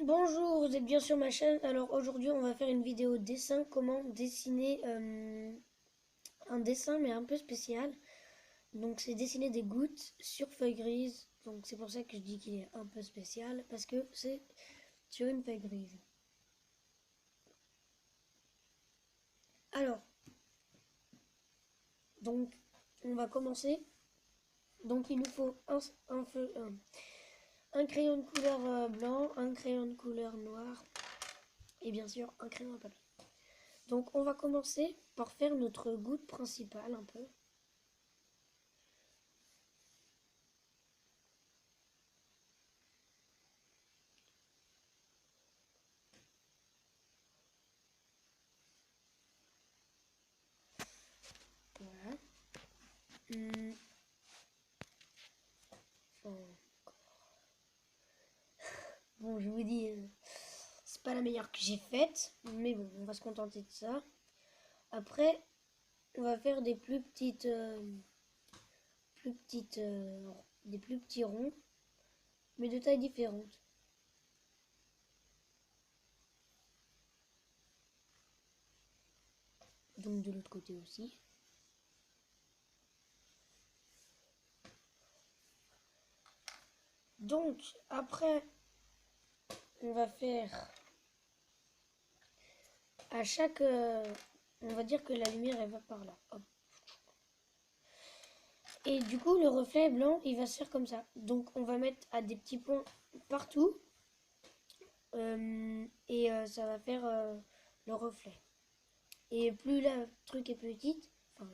Bonjour, vous êtes bien sur ma chaîne. Alors aujourd'hui on va faire une vidéo dessin, comment dessiner un dessin mais un peu spécial. Donc c'est dessiner des gouttes sur feuille grise. Donc c'est pour ça que je dis qu'il est un peu spécial parce que c'est sur une feuille grise. Alors, donc on va commencer. Donc il nous faut un crayon de couleur blanc, un crayon de couleur noire et bien sûr un crayon à papier. Donc on va commencer par faire notre goutte principale un peu. Voilà. Bon, je vous dis, c'est pas la meilleure que j'ai faite, mais bon, on va se contenter de ça. Après, on va faire des des plus petits ronds, mais de tailles différentes. Donc de l'autre côté aussi. Donc après, on va faire à chaque, on va dire que la lumière elle va par là. Hop. Et du coup, le reflet blanc, il va se faire comme ça. Donc on va mettre à des petits points partout. Ça va faire le reflet. Et plus la truc est petite, enfin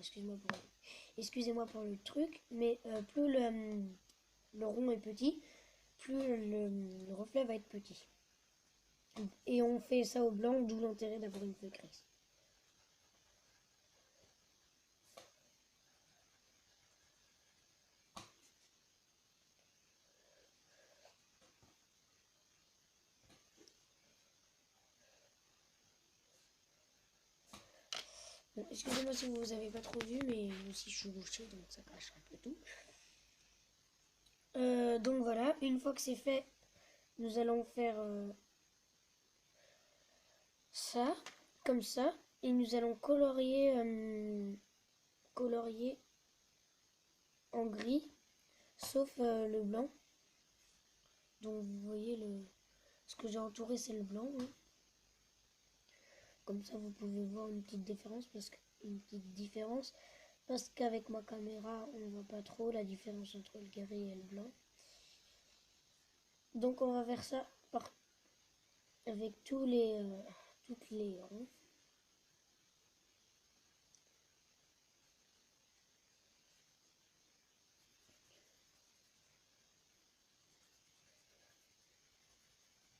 excusez-moi pour le truc, mais plus le rond est petit, plus le reflet va être petit. Et on fait ça au blanc, d'où l'intérêt d'avoir une feuille grise. Bon, excusez-moi si vous avez pas trop vu, mais aussi je suis bouchée, donc ça cache un peu tout. Donc voilà, une fois que c'est fait, nous allons faire ça, comme ça, et nous allons colorier en gris, sauf le blanc. Donc vous voyez, ce que j'ai entouré c'est le blanc. Hein. Comme ça vous pouvez voir une petite différence parce qu'avec ma caméra on ne voit pas trop la différence entre le gris et le blanc. Donc on va faire ça avec toutes les ronds.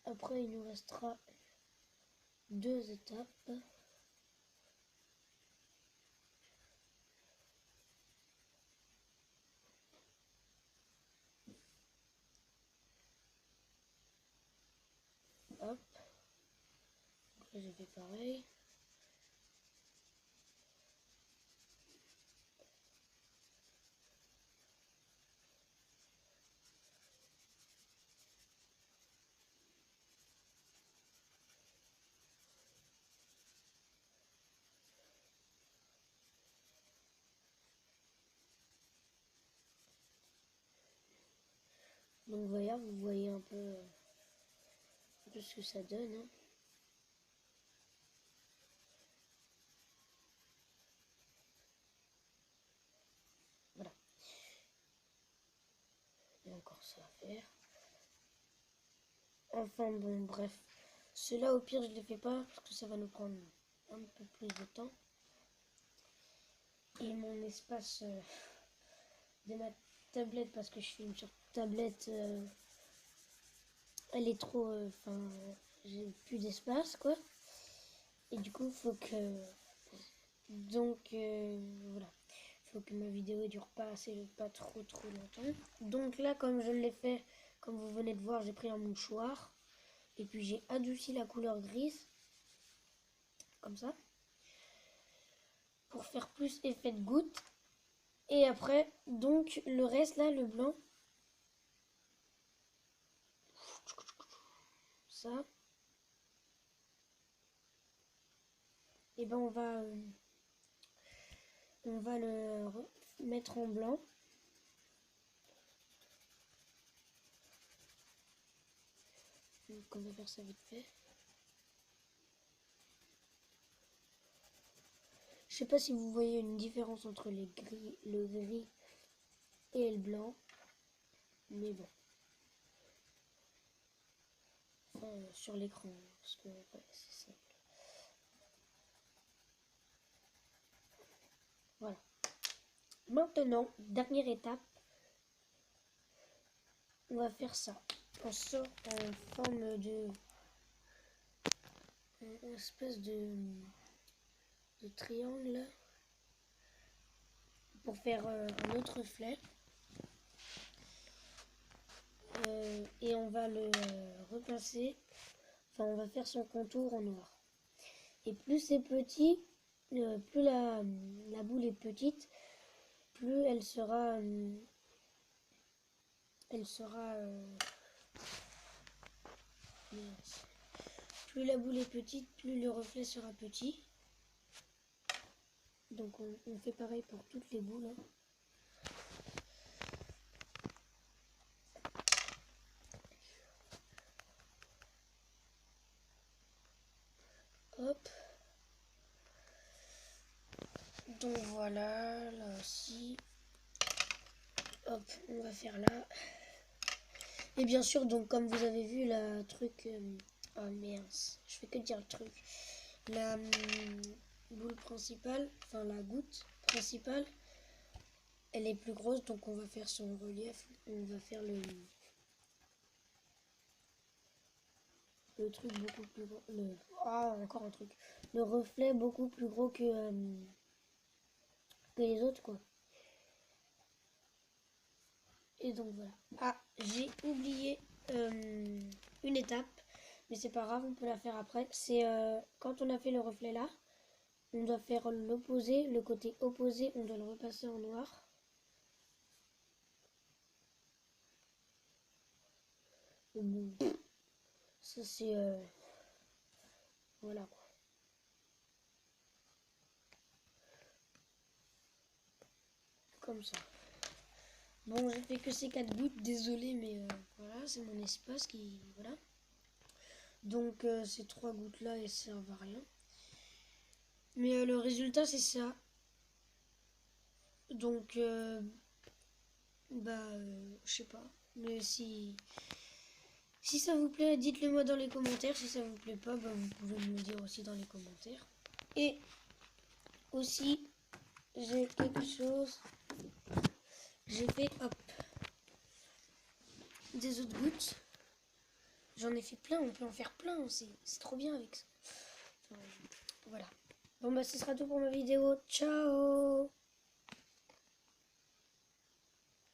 Après il nous restera deux étapes. Hop, donc là j'ai fait pareil. Donc voilà, vous voyez un peu ce que ça donne. Hein. Voilà. Il y a encore ça à faire. Enfin bon, bref. Ceux-là, au pire, je les fais pas parce que ça va nous prendre un peu plus de temps. Et mon espace de ma tablette, parce que je filme sur tablette, elle est trop... Enfin, j'ai plus d'espace, quoi. Et du coup, faut que... Donc, voilà. Faut que ma vidéo dure pas trop longtemps. Donc là, comme je l'ai fait, comme vous venez de voir, j'ai pris un mouchoir. Et puis j'ai adouci la couleur grise. Comme ça. Pour faire plus effet de goutte. Et après, donc, le reste là, le blanc. ça. Et ben on va le mettre en blanc. Donc on va faire ça vite fait. Je sais pas si vous voyez une différence entre le gris et le blanc. Mais bon. Enfin, sur l'écran. Parce que ouais, c'est simple. Voilà. Maintenant, dernière étape. On va faire ça. On sort en forme de... une espèce de triangle. Pour faire un autre reflet. Et on va le repasser. Enfin, on va faire son contour en noir. Et plus c'est petit, plus la boule est petite, plus elle sera plus la boule est petite, plus le reflet sera petit. Donc on fait pareil pour toutes les boules. Hein. Hop. Donc voilà, là aussi. Hop, on va faire là. Et bien sûr, donc comme vous avez vu, la truc... oh merde, je fais que dire le truc. La boule principale, enfin la goutte principale, elle est plus grosse, donc on va faire son relief. On va faire le truc beaucoup plus gros. Encore un truc. Le reflet beaucoup plus gros que les autres, quoi. Et donc voilà. Ah, j'ai oublié une étape, mais c'est pas grave, on peut la faire après. C'est quand on a fait le reflet là, on doit faire l'opposé, le côté opposé, on doit le repasser en noir. Bon, ça c'est voilà quoi. Comme ça. Bon, j'ai fait que ces 4 gouttes, désolé, mais voilà, c'est mon espace qui... Voilà. Donc ces 3 gouttes là, elles servent à rien. Mais le résultat, c'est ça. Donc, je sais pas. Mais si ça vous plaît, dites-le moi dans les commentaires. Si ça vous plaît pas, vous pouvez me le dire aussi dans les commentaires. Et aussi, j'ai quelque chose. J'ai fait, hop, des autres gouttes. J'en ai fait plein, on peut en faire plein. C'est trop bien avec ça. Enfin, voilà. Bon, bah, ce sera tout pour ma vidéo. Ciao!